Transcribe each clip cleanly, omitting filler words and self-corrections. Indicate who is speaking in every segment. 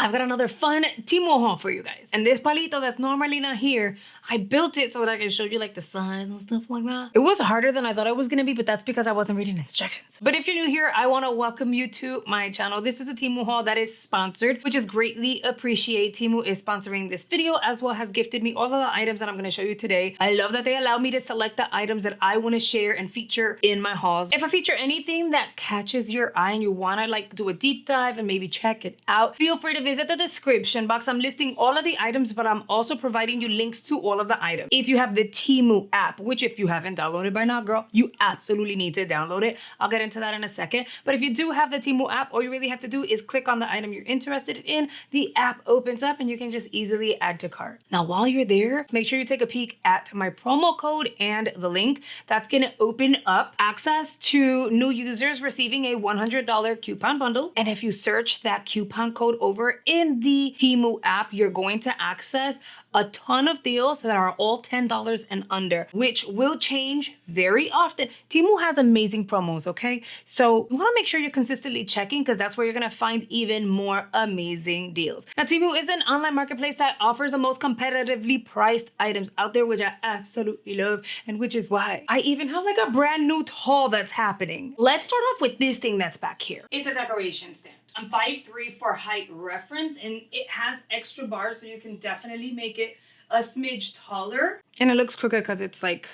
Speaker 1: I've got another fun TEMU haul for you guys. And this palito that's normally not here, I built it so that I can show you like the size and stuff like that. It was harder than I thought it was gonna be, but that's because I wasn't reading instructions. But if you're new here, I wanna welcome you to my channel. This is a TEMU haul that is sponsored, which is greatly appreciated. TEMU is sponsoring this video as well as gifted me all of the items that I'm gonna show you today. I love that they allow me to select the items that I wanna share and feature in my hauls. If I feature anything that catches your eye and you wanna like do a deep dive and maybe check it out, feel free to visit the description box. I'm listing all of the items, but I'm also providing you links to all of the items. If you have the TEMU app, which if you haven't downloaded by now, girl, you absolutely need to download it. I'll get into that in a second. But if you do have the TEMU app, all you really have to do is click on the item you're interested in. The app opens up and you can just easily add to cart. Now, while you're there, make sure you take a peek at my promo code and the link. That's gonna open up access to new users receiving a $100 coupon bundle. And if you search that coupon code over in the TEMU app, you're going to access a ton of deals that are all $10 and under, which will change very often. TEMU has amazing promos, okay? So you wanna make sure you're consistently checking because that's where you're gonna find even more amazing deals. Now, TEMU is an online marketplace that offers the most competitively priced items out there, which I absolutely love, and which is why I even have like a brand new haul that's happening. Let's start off with this thing that's back here. It's a decoration stand. I'm 5'3" for height reference, and it has extra bars, so you can definitely make it a smidge taller. And it looks crooked because it's like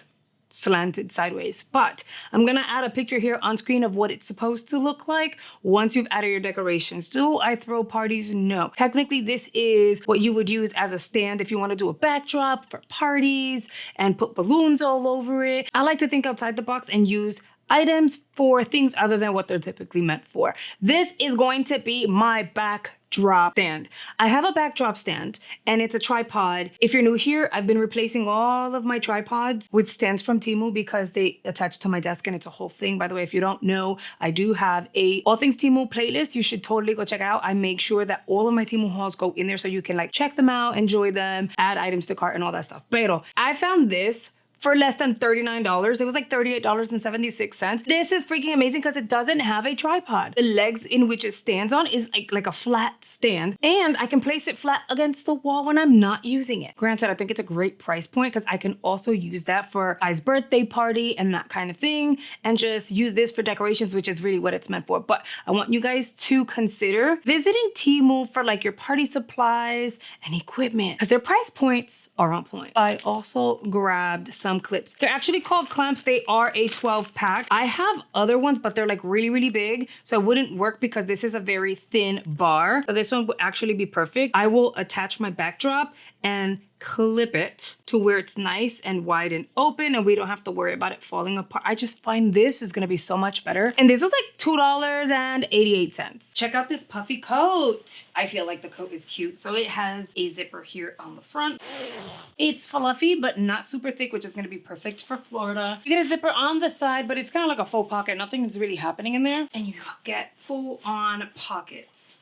Speaker 1: slanted sideways. But I'm gonna add a picture here on screen of what it's supposed to look like once you've added your decorations. Do I throw parties? No. Technically, this is what you would use as a stand if you want to do a backdrop for parties and put balloons all over it. I like to think outside the box and use items for things other than what they're typically meant for. This is going to be my backdrop stand. I have a backdrop stand and it's a tripod. If you're new here, I've been replacing all of my tripods with stands from TEMU because they attach to my desk and it's a whole thing. By the way, if you don't know, I do have a All Things TEMU playlist. You should totally go check it out. I make sure that all of my TEMU hauls go in there so you can like check them out, enjoy them, add items to cart and all that stuff. Pero I found this for less than $39. It was like $38.76. This is freaking amazing because it doesn't have a tripod. The legs in which it stands on is like a flat stand, and I can place it flat against the wall when I'm not using it. Granted, I think it's a great price point because I can also use that for I's birthday party and that kind of thing, and just use this for decorations, which is really what it's meant for. But I want you guys to consider visiting TEMU for like your party supplies and equipment because their price points are on point. I also grabbed some clips. They're actually called clamps. They are a 12 pack. I have other ones, but they're like really, really big. So it wouldn't work because this is a very thin bar. So this one would actually be perfect. I will attach my backdrop and clip it to where it's nice and wide and open and we don't have to worry about it falling apart. I just find this is gonna be so much better. And this was like $2.88. Check out this puffy coat. I feel like the coat is cute. So it has a zipper here on the front. It's fluffy, but not super thick, which is gonna be perfect for Florida. You get a zipper on the side, but it's kind of like a faux pocket. Nothing is really happening in there. And you get full on pockets.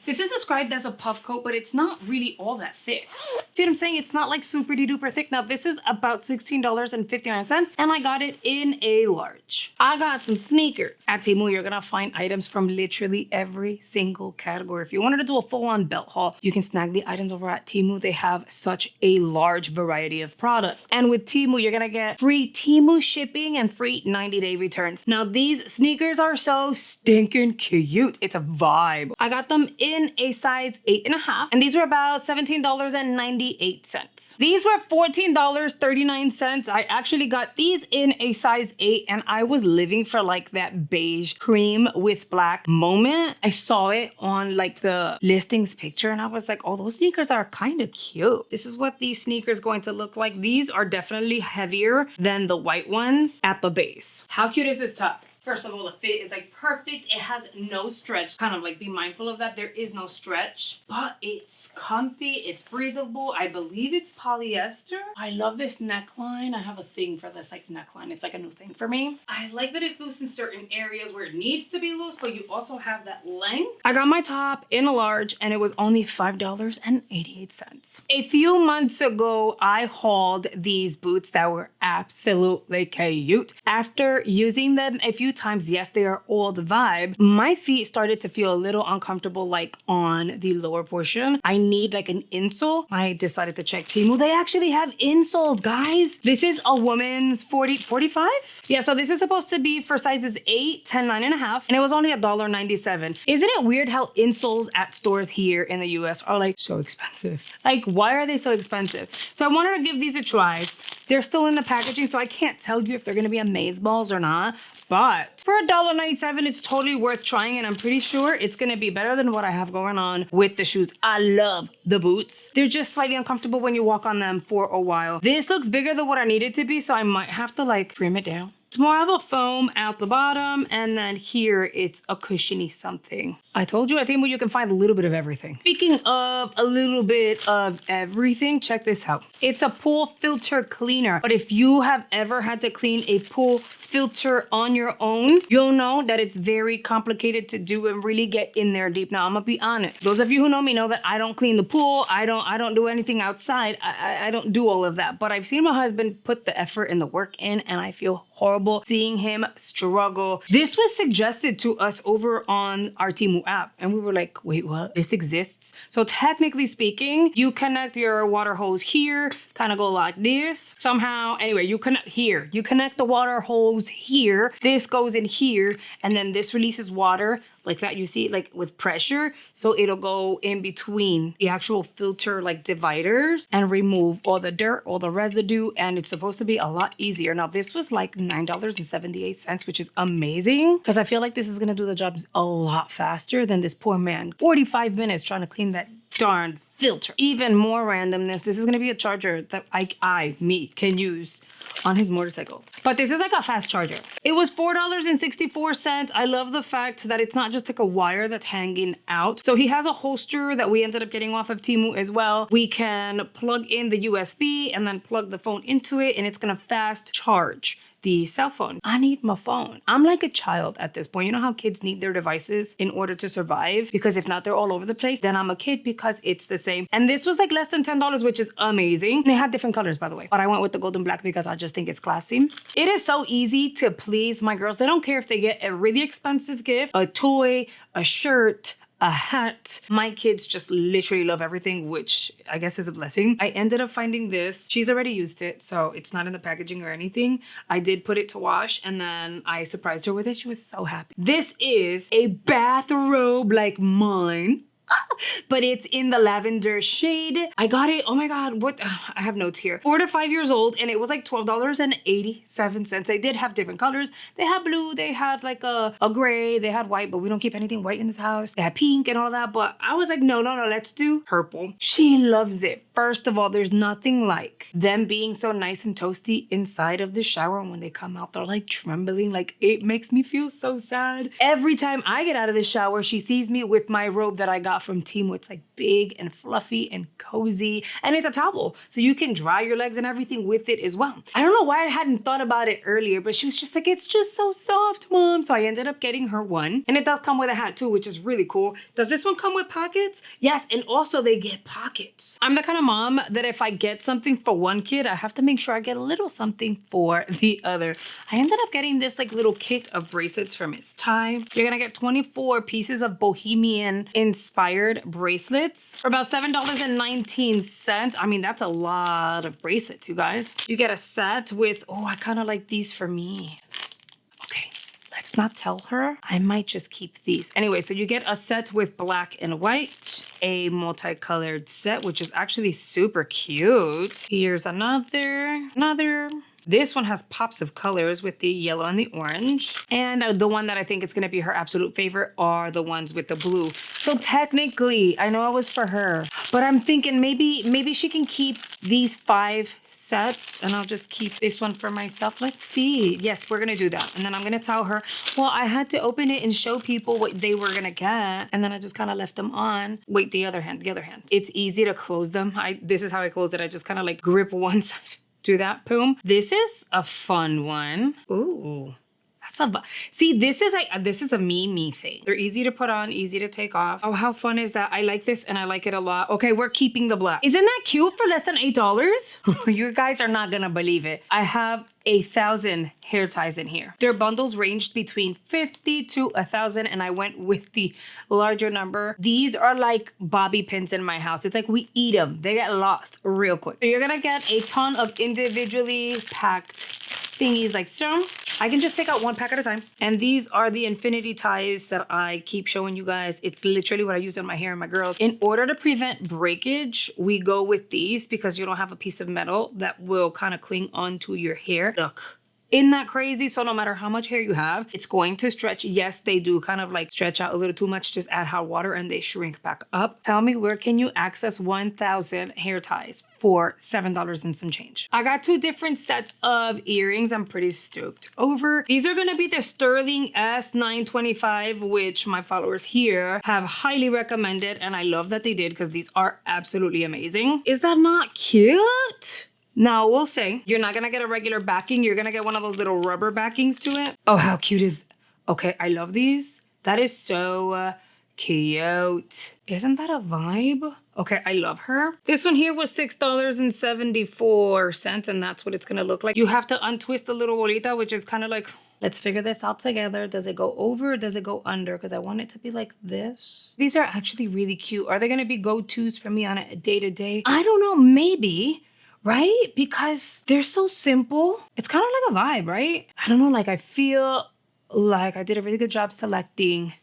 Speaker 1: This is described as a puff coat, but it's not really all that thick. See what I'm saying? It's not like super duper thick. Now this is about $16.59 and I got it in a large. I got some sneakers. At TEMU, you're gonna find items from literally every single category. If you wanted to do a full-on belt haul, you can snag the items over at TEMU. They have such a large variety of products. And with TEMU, you're gonna get free TEMU shipping and free 90-day returns. Now these sneakers are so stinking cute. It's a vibe. I got them in a size 8.5, and these were about $17.98. These were $14.39. I actually got these in a size 8, and I was living for like that beige cream with black moment. I saw it on like the listings picture, and I was like, oh, those sneakers are kind of cute. This is what these sneakers going to look like. These are definitely heavier than the white ones at the base. How cute is this top? First of all, the fit is like perfect. It has no stretch. Kind of like be mindful of that. There is no stretch, but it's comfy. It's breathable. I believe it's polyester. I love this neckline. I have a thing for this like neckline. It's like a new thing for me. I like that it's loose in certain areas where it needs to be loose, but you also have that length. I got my top in a large and it was only $5.88. A few months ago, I hauled these boots that were absolutely cute. After using them a few times, yes, they are all the vibe, my feet started to feel a little uncomfortable, like on the lower portion. I need like an insole. I decided to check Temu. They actually have insoles, guys. This is a woman's 45? Yeah, so this is supposed to be for sizes 8, 10, 9.5, and it was only $1.97. Isn't it weird how insoles at stores here in the US are like so expensive? Like, why are they so expensive? So I wanted to give these a try. They're still in the packaging, so I can't tell you if they're gonna be amazeballs or not. But for $1.97, it's totally worth trying, and I'm pretty sure it's gonna be better than what I have going on with the shoes. I love the boots. They're just slightly uncomfortable when you walk on them for a while. This looks bigger than what I need it to be, so I might have to like trim it down. It's more of a foam at the bottom, and then here it's a cushiony something. I told you at Temu you can find a little bit of everything. Speaking of a little bit of everything, check this out. It's a pool filter cleaner, but if you have ever had to clean a pool filter on your own, you'll know that it's very complicated to do and really get in there deep. Now, I'm gonna be honest. Those of you who know me know that I don't clean the pool. I don't do anything outside. I don't do all of that, but I've seen my husband put the effort and the work in, and I feel horrible seeing him struggle. This was suggested to us over on our Temu app, and we were like, wait, what? This exists? So technically speaking, you connect your water hose here, kind of go like this. Somehow, anyway, you connect here. You connect the water hose here. This goes in here, and then this releases water like that, you see, like with pressure. So it'll go in between the actual filter like dividers and remove all the dirt, all the residue, and it's supposed to be a lot easier. Now, this was like $9.78, which is amazing because I feel like this is gonna do the job a lot faster than this poor man. 45 minutes trying to clean that darn filter. Even more randomness, this is gonna be a charger that me can use on his motorcycle. But this is like a fast charger. It was $4.64. I love the fact that it's not just like a wire that's hanging out. So he has a holster that we ended up getting off of Temu as well. We can plug in the USB and then plug the phone into it, and it's gonna fast charge the cell phone. I need my phone. I'm like a child at this point. You know how kids need their devices in order to survive? Because if not, they're all over the place. Then I'm a kid because it's the same. And this was like less than $10, which is amazing. They had different colors, by the way. But I went with the golden black because I just think it's classy. It is so easy to please my girls. They don't care if they get a really expensive gift, a toy, a shirt, a hat. My kids just literally love everything, which I guess is a blessing. I ended up finding this. She's already used it, so it's not in the packaging or anything. I did put it to wash, and then I surprised her with it. She was so happy. This is a bathrobe like mine. But it's in the lavender shade. I got it, oh my God, what? I have notes here. 4 to 5 years old, and it was like $12.87. They did have different colors. They had blue, they had like a gray, they had white, but we don't keep anything white in this house. They had pink and all that, but I was like, no, let's do purple. She loves it. First of all, there's nothing like them being so nice and toasty inside of the shower, and when they come out, they're like trembling. Like, it makes me feel so sad. Every time I get out of the shower, she sees me with my robe that I got from Temu. It's like big and fluffy and cozy, and it's a towel, so you can dry your legs and everything with it as well. I don't know why I hadn't thought about it earlier, but she was just like, it's just so soft, Mom. So I ended up getting her one, and it does come with a hat too, which is really cool. Does this one come with pockets? Yes, and also they get pockets. I'm the kind of mom that if I get something for one kid, I have to make sure I get a little something for the other. I ended up getting this like little kit of bracelets from Miss Ty. You're gonna get 24 pieces of bohemian inspired bracelets for about $7.19. I mean, that's a lot of bracelets, you guys. You get a set with, oh, I kind of like these for me. Okay, let's not tell her. I might just keep these. Anyway, so you get a set with black and white, a multicolored set, which is actually super cute. Here's another. This one has pops of colors with the yellow and the orange. And the one that I think is gonna be her absolute favorite are the ones with the blue. So technically, I know it was for her, but I'm thinking maybe she can keep these 5 sets, and I'll just keep this one for myself. Let's see. Yes, we're gonna do that. And then I'm gonna tell her, well, I had to open it and show people what they were gonna get, and then I just kind of left them on. Wait, the other hand. It's easy to close them. This is how I close it. I just kind of like grip one side. Do that, boom. This is a fun one. Ooh, See, this is a me thing. They're easy to put on, easy to take off. Oh, how fun is that? I like this and I like it a lot. Okay, we're keeping the black. Isn't that cute for less than $8? You guys are not gonna believe it. I have 1,000 hair ties in here. Their bundles ranged between 50 to 1,000 and I went with the larger number. These are like bobby pins in my house. It's like we eat them. They get lost real quick. So you're gonna get a ton of individually packed thingies like so. I can just take out one pack at a time. And these are the infinity ties that I keep showing you guys. It's literally what I use in my hair and my girls. In order to prevent breakage, we go with these because you don't have a piece of metal that will kind of cling onto your hair. Look. Isn't that crazy? So no matter how much hair you have, it's going to stretch. Yes, they do kind of like stretch out a little too much. Just add hot water and they shrink back up. Tell me, where can you access 1,000 hair ties for $7 and some change? I got 2 different sets of earrings I'm pretty stoked over. These are gonna be the Sterling S925, which my followers here have highly recommended. And I love that they did because these are absolutely amazing. Is that not cute? Now, we'll say you're not gonna get a regular backing. You're gonna get one of those little rubber backings to it. Oh, how cute is... Okay, I love these. That is so cute. Isn't that a vibe? Okay, I love her. This one here was $6.74, and that's what it's gonna look like. You have to untwist the little bolita, which is kind of like, let's figure this out together. Does it go over or does it go under? Because I want it to be like this. These are actually really cute. Are they gonna be go-tos for me on a day-to-day? I don't know, maybe. Right? Because they're so simple. It's kind of like a vibe, right? I don't know, like I feel like I did a really good job selecting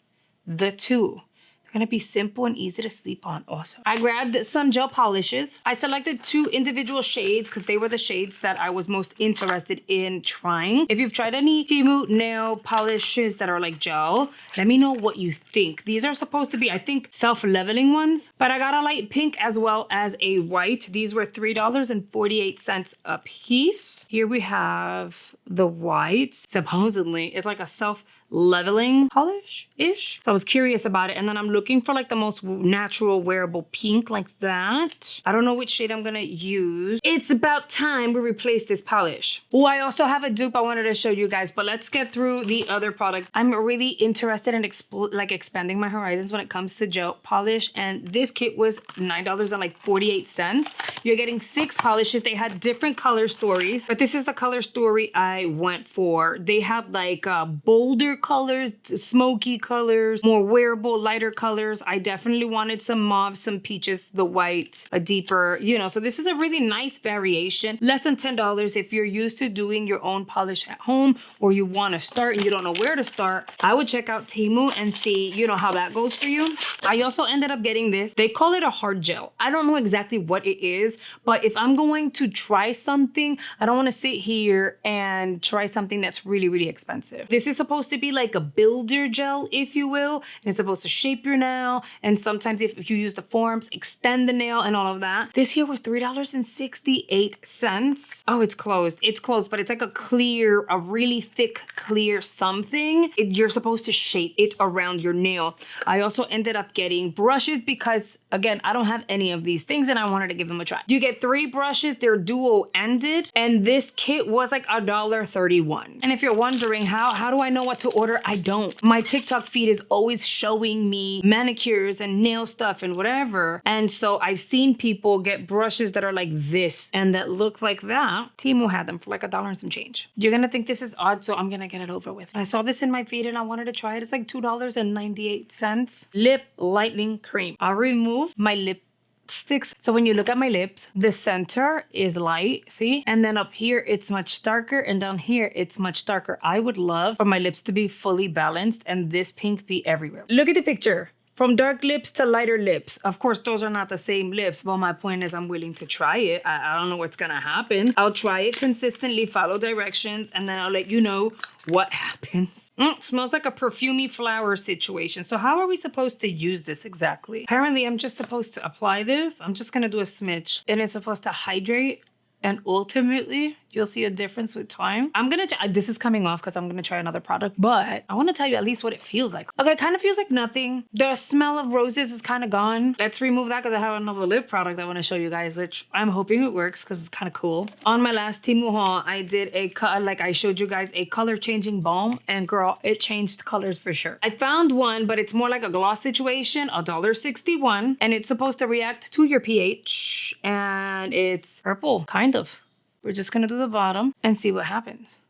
Speaker 1: the 2. They're gonna be simple and easy to sleep on also. I grabbed some gel polishes. I selected 2 individual shades because they were the shades that I was most interested in trying. If you've tried any TEMU nail polishes that are like gel, let me know what you think. These are supposed to be, I think, self-leveling ones, but I got a light pink as well as a white. These were $3.48 a piece. Here we have the whites. Supposedly, it's like a self-leveling polish-ish. So I was curious about it. And then I'm looking for like the most natural wearable pink like that. I don't know which shade I'm gonna use. It's about time we replace this polish. Oh, I also have a dupe I wanted to show you guys, but let's get through the other product. I'm really interested in expanding my horizons when it comes to gel polish. And this kit was $9.48. You're getting 6 polishes. They had different color stories, but this is the color story I went for. They had like bolder colors, smoky colors, more wearable, lighter colors. I definitely wanted some mauve, some peaches, the white, a deeper, you know, so this is a really nice variation. Less than $10 if you're used to doing your own polish at home or you want to start and you don't know where to start. I would check out TEMU and see, you know, how that goes for you. I also ended up getting this. They call it a hard gel. I don't know exactly what it is, but if I'm going to try something, I don't want to sit here and try something that's really, really expensive. This is supposed to be like a builder gel, if you will, and it's supposed to shape your nail. And sometimes if you use the forms, extend the nail and all of that. This here was $3.68. Oh, it's closed. It's closed, but it's like a clear, a really thick, clear something. You're supposed to shape it around your nail. I also ended up getting brushes because, again, I don't have any of these things and I wanted to give them a try. You get 3 brushes. They're dual-ended, and this kit was like $1.31. And if you're wondering how do I know what to order? I don't. My TikTok feed is always showing me manicures and nail stuff and whatever. And so I've seen people get brushes that are like this and that look like that. TEMU had them for like $1 and some change. You're gonna think this is odd, so I'm gonna get it over with. I saw this in my feed and I wanted to try it. It's like $2.98. Lip lightening cream. I'll remove my lip sticks. So when you look at my lips, the center is light, see? And then up here, it's much darker, and down here, it's much darker. I would love for my lips to be fully balanced and this pink be everywhere. Look at the picture. From dark lips to lighter lips. Of course, those are not the same lips, but my point is I'm willing to try it. I don't know what's gonna happen. I'll try it consistently, follow directions, and then I'll let you know what happens. Smells like a perfumey flower situation. So how are we supposed to use this exactly? Apparently, I'm just supposed to apply this. I'm just gonna do a smidge. And it's supposed to hydrate. And ultimately, You'll see a difference with time. I'm gonna try, this is coming off because I'm gonna try another product, but I wanna tell you at least what it feels like. Okay, it kind of feels like nothing. The smell of roses is kind of gone. Let's remove that because I have another lip product I wanna show you guys, which I'm hoping it works because it's kind of cool. On my last TEMU haul, I did like I showed you guys, a color changing balm, and girl, it changed colors for sure. I found one, but it's more like a gloss situation, $1.61, and it's supposed to react to your pH, and it's purple, kind of. We're just gonna do the bottom and see what happens.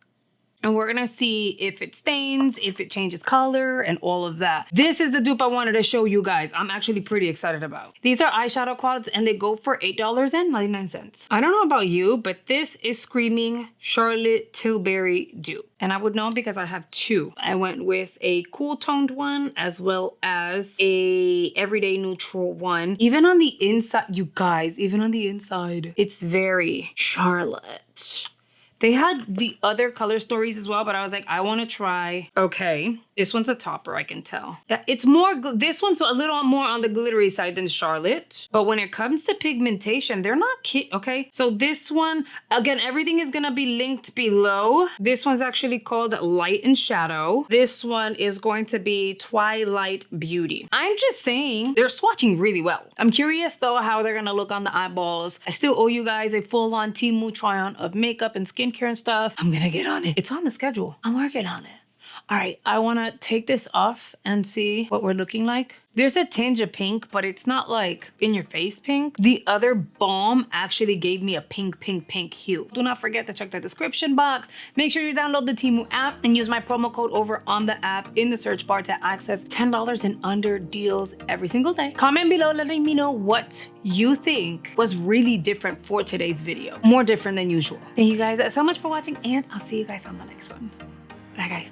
Speaker 1: And we're gonna see if it stains, if it changes color, and all of that. This is the dupe I wanted to show you guys. I'm actually pretty excited about. These are eyeshadow quads and they go for $8.99. I don't know about you, but this is screaming Charlotte Tilbury dupe. And I would know because I have two. I went with a cool toned one as well as a everyday neutral one. Even on the inside, you guys, even on the inside, it's very Charlotte. They had the other color stories as well, but I was like, I want to try. Okay, this one's a topper, I can tell. Yeah, it's more, this one's a little more on the glittery side than Charlotte. But when it comes to pigmentation, they're not cute, okay? So this one, again, everything is gonna be linked below. This one's actually called Light and Shadow. This one is going to be Twilight Beauty. I'm just saying, they're swatching really well. I'm curious though how they're gonna look on the eyeballs. I still owe you guys a full-on TEMU try-on of makeup and skincare and stuff. I'm gonna get on it. It's on the schedule. I'm working on it. All right, I wanna take this off and see what we're looking like. There's a tinge of pink, but it's not like in your face pink. The other balm actually gave me a pink hue. Do not forget to check the description box. Make sure you download the TEMU app and use my promo code over on the app in the search bar to access $10 and under deals every single day. Comment below letting me know what you think was really different for today's video. More different than usual. Thank you guys so much for watching, and I'll see you guys on the next one. Bye guys.